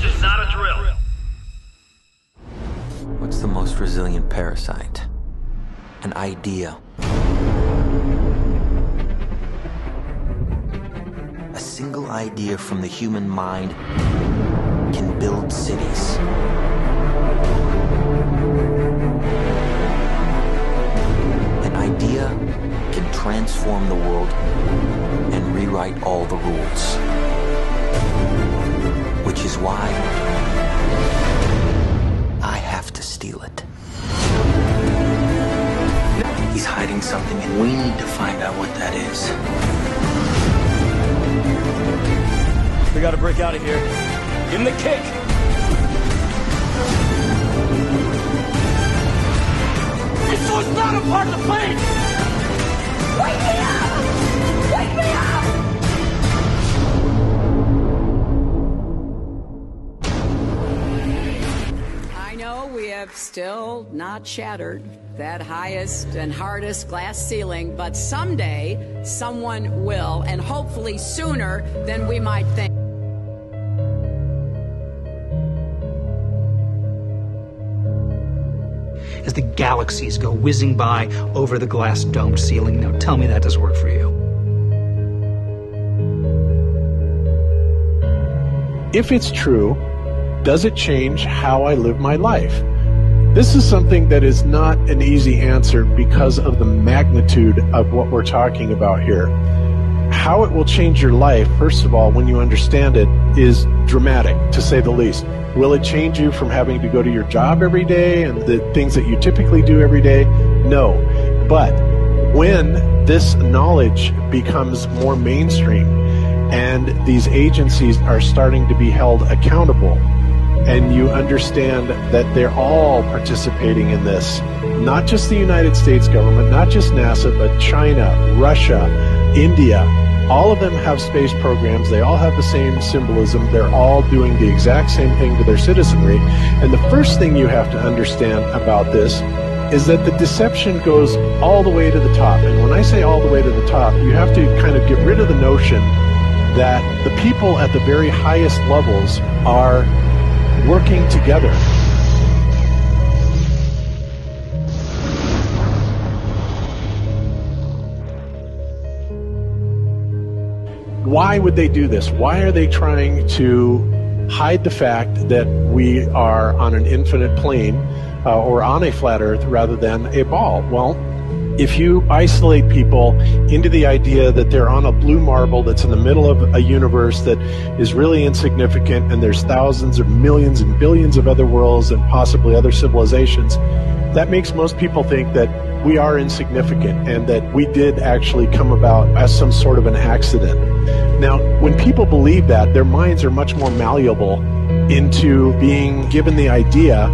This is not a drill. What's the most resilient parasite? An idea. A single idea from the human mind can build cities. An idea can transform the world and rewrite all the rules. Which is why I have to steal it. He's hiding something, and we need to find out what that is. We gotta break out of here. Give him the kick. This was not a part of the plan! Wake me up! Wake me up! I know we have still not shattered that highest and hardest glass ceiling, but someday someone will, and hopefully sooner than we might think. As the galaxies go whizzing by over the glass domed ceiling. Now tell me that doesn't work for you. If it's true, does it change how I live my life? This is something that is not an easy answer because of the magnitude of what we're talking about here. How it will change your life, first of all, when you understand it, is dramatic, to say the least. Will it change you from having to go to your job every day and the things that you typically do every day? No. But when this knowledge becomes more mainstream and these agencies are starting to be held accountable, and you understand that they're all participating in this, not just the United States government, not just NASA, but China, Russia, India, all of them have space programs. They all have the same symbolism. They're all doing the exact same thing to their citizenry. And the first thing you have to understand about this is that the deception goes all the way to the top. And when I say all the way to the top, you have to kind of get rid of the notion that the people at the very highest levels are working together. Why would they do this? Why are they trying to hide the fact that we are on an infinite plane or on a flat earth rather than a ball? Well, if you isolate people into the idea that they're on a blue marble that's in the middle of a universe that is really insignificant, and there's thousands or millions and billions of other worlds and possibly other civilizations, that makes most people think that we are insignificant and that we did actually come about as some sort of an accident. Now, when people believe that, their minds are much more malleable into being given the idea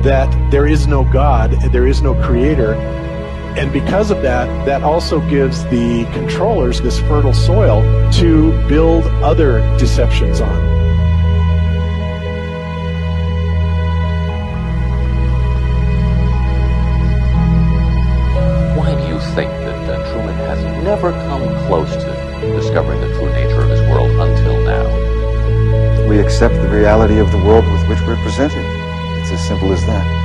that there is no God, there is no creator. And because of that, that also gives the controllers this fertile soil to build other deceptions on. Why do you think that Truman has never come close to discovering the true nature of his world until now? We accept the reality of the world with which we're presented. It's as simple as that.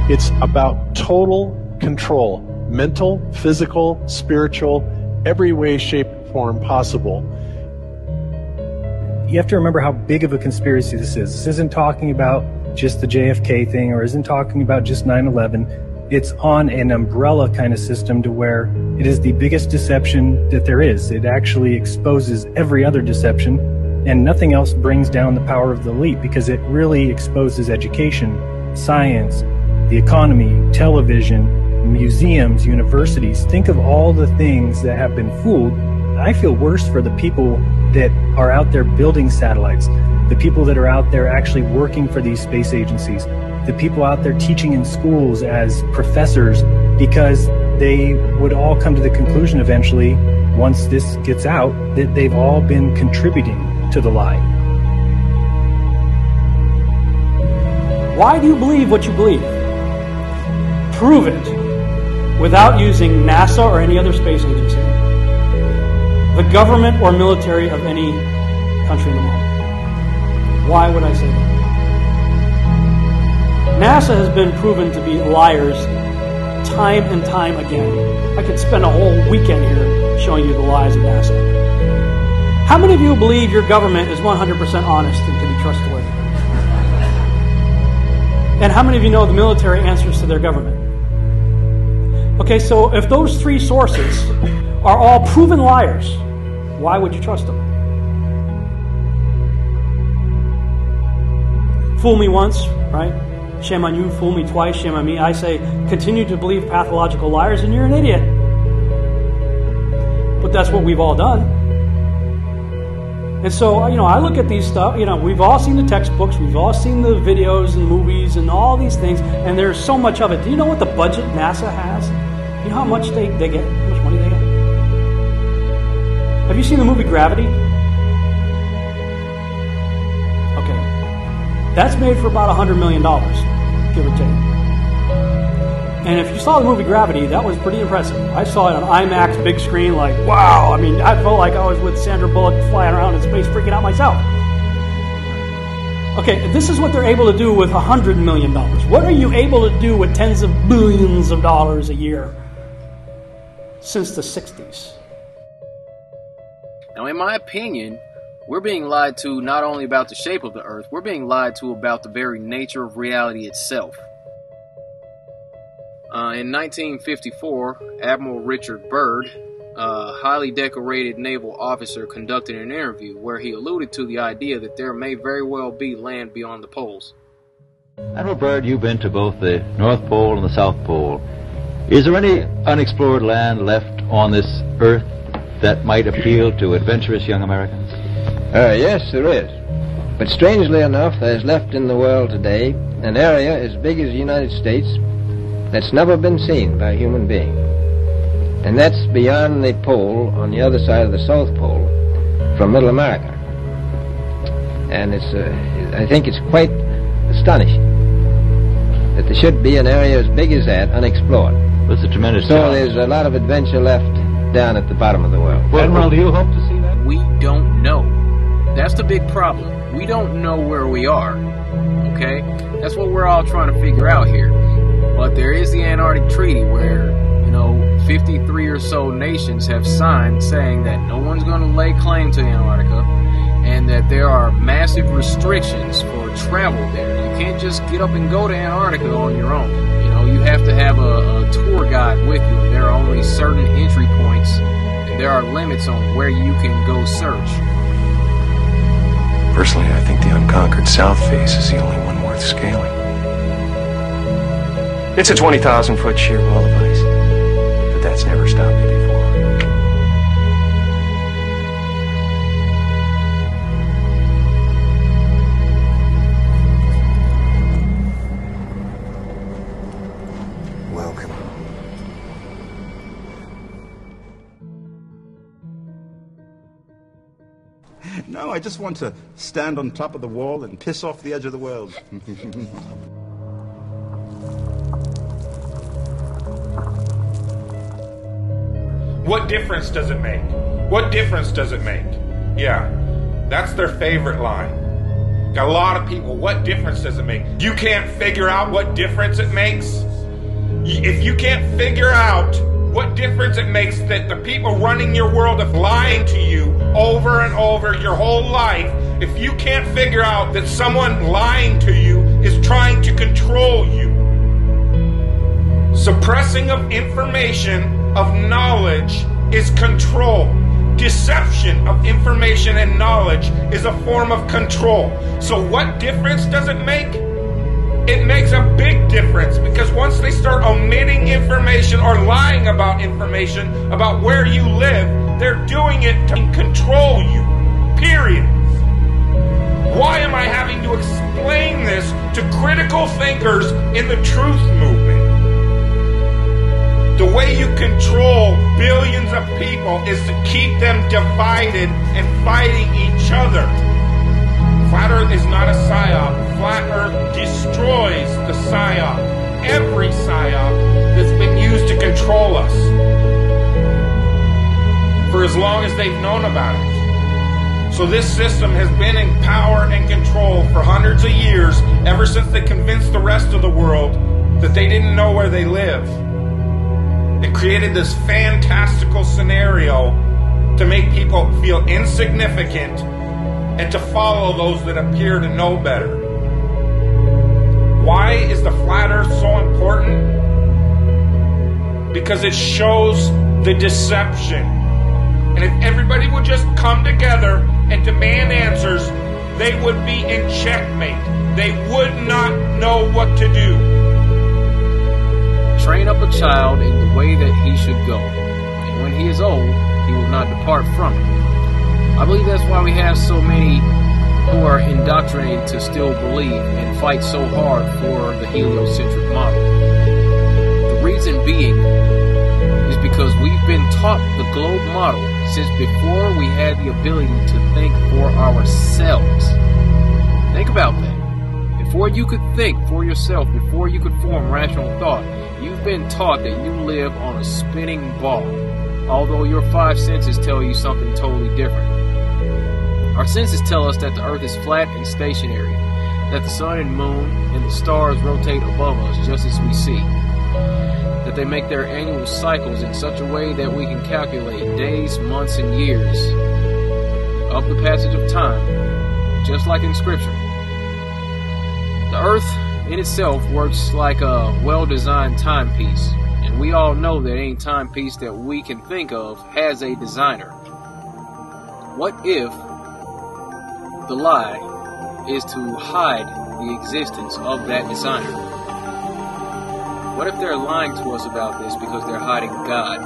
It's about total control, mental, physical, spiritual, every way, shape, form possible. You have to remember how big of a conspiracy this is. This isn't talking about just the JFK thing or isn't talking about just 9/11. It's on an umbrella kind of system to where it is the biggest deception that there is. It actually exposes every other deception, and nothing else brings down the power of the elite because it really exposes education, science, the economy, television, museums, universities. Think of all the things that have been fooled. I feel worse for the people that are out there building satellites, the people that are out there actually working for these space agencies, the people out there teaching in schools as professors, because they would all come to the conclusion eventually, once this gets out, that they've all been contributing to the lie. Why do you believe what you believe? Prove it without using NASA or any other space agency. the government or military of any country in the world. Why would I say that? NASA has been proven to be liars time and time again. I could spend a whole weekend here showing you the lies of NASA. How many of you believe your government is 100% honest and can be trustworthy? And how many of you know the military answers to their government? Okay, so if those three sources are all proven liars, why would you trust them? Fool me once, right? Shame on you. Fool me twice, shame on me. I say, continue to believe pathological liars and you're an idiot. But that's what we've all done. And so, I look at these stuff, we've all seen the textbooks, we've all seen the videos and movies and all these things, and there's so much of it. Do you know what the budget NASA has? You know how much they get? How much money they get? Have you seen the movie Gravity? Okay. That's made for about $100 million, give or take. And if you saw the movie Gravity, that was pretty impressive. I saw it on IMAX, big screen, like, wow. I mean, I felt like I was with Sandra Bullock flying around in space, freaking out myself. Okay, this is what they're able to do with $100 million. What are you able to do with tens of billions of dollars a year since the 60s? Now, in my opinion, we're being lied to not only about the shape of the Earth, we're being lied to about the very nature of reality itself. In 1954, Admiral Richard Byrd, a highly decorated naval officer, conducted an interview where he alluded to the idea that there may very well be land beyond the poles. Admiral Byrd, you've been to both the North Pole and the South Pole. Is there any unexplored land left on this Earth that might appeal to adventurous young Americans? Yes, there is. But strangely enough, there's left in the world today an area as big as the United States that's never been seen by a human being. And that's beyond the pole on the other side of the South Pole from Middle America. And I think it's quite astonishing that there should be an area as big as that unexplored. That's a tremendous So challenge. there's a lot of adventure left down at the bottom of the world. Well, Admiral, do you hope to see that? We don't know. That's the big problem. We don't know where we are. Okay? That's what we're all trying to figure out here. But there is the Antarctic Treaty where, 53 or so nations have signed saying that no one's going to lay claim to Antarctica and that there are massive restrictions for travel there. You can't just get up and go to Antarctica on your own. You have to have a tour guide with you. There are only certain entry points and there are limits on where you can go search. Personally, I think the unconquered South face is the only one worth scaling. It's a 20,000-foot sheer wall of ice, but that's never stopped me before. Welcome. No, I just want to stand on top of the wall and piss off the edge of the world. What difference does it make? What difference does it make? Yeah, that's their favorite line. Got a lot of people, what difference does it make? You can't figure out what difference it makes? If you can't figure out what difference it makes that the people running your world are lying to you over and over your whole life, if you can't figure out that someone lying to you is trying to control you, suppressing of information, of knowledge is control. Deception of information and knowledge is a form of control. So what difference does it make? It makes a big difference, because once they start omitting information or lying about information about where you live, they're doing it to control you. Period. Why am I having to explain this to critical thinkers in the truth movement? The way you control billions of people is to keep them divided and fighting each other. Flat Earth is not a psyop. Flat Earth destroys the psyop. Every psyop that's been used to control us. For as long as they've known about it. So this system has been in power and control for hundreds of years, ever since they convinced the rest of the world that they didn't know where they live. It created this fantastical scenario to make people feel insignificant and to follow those that appear to know better. Why is the flat earth so important? Because it shows the deception. And if everybody would just come together and demand answers, they would be in checkmate. They would not know what to do. Train up a child in the way that he should go, and when he is old, he will not depart from it. I believe that's why we have so many who are indoctrinated to still believe and fight so hard for the heliocentric model. The reason being is because we've been taught the globe model since before we had the ability to think for ourselves. Think about that. Before you could think for yourself, before you could form rational thought, you've been taught that you live on a spinning ball, although your five senses tell you something totally different. Our senses tell us that the earth is flat and stationary, that the sun and moon and the stars rotate above us just as we see, that they make their annual cycles in such a way that we can calculate days, months, and years of the passage of time, just like in Scripture. The earth in itself works like a well-designed timepiece, and we all know that any timepiece that we can think of has a designer. What if the lie is to hide the existence of that designer? What if they're lying to us about this because they're hiding God?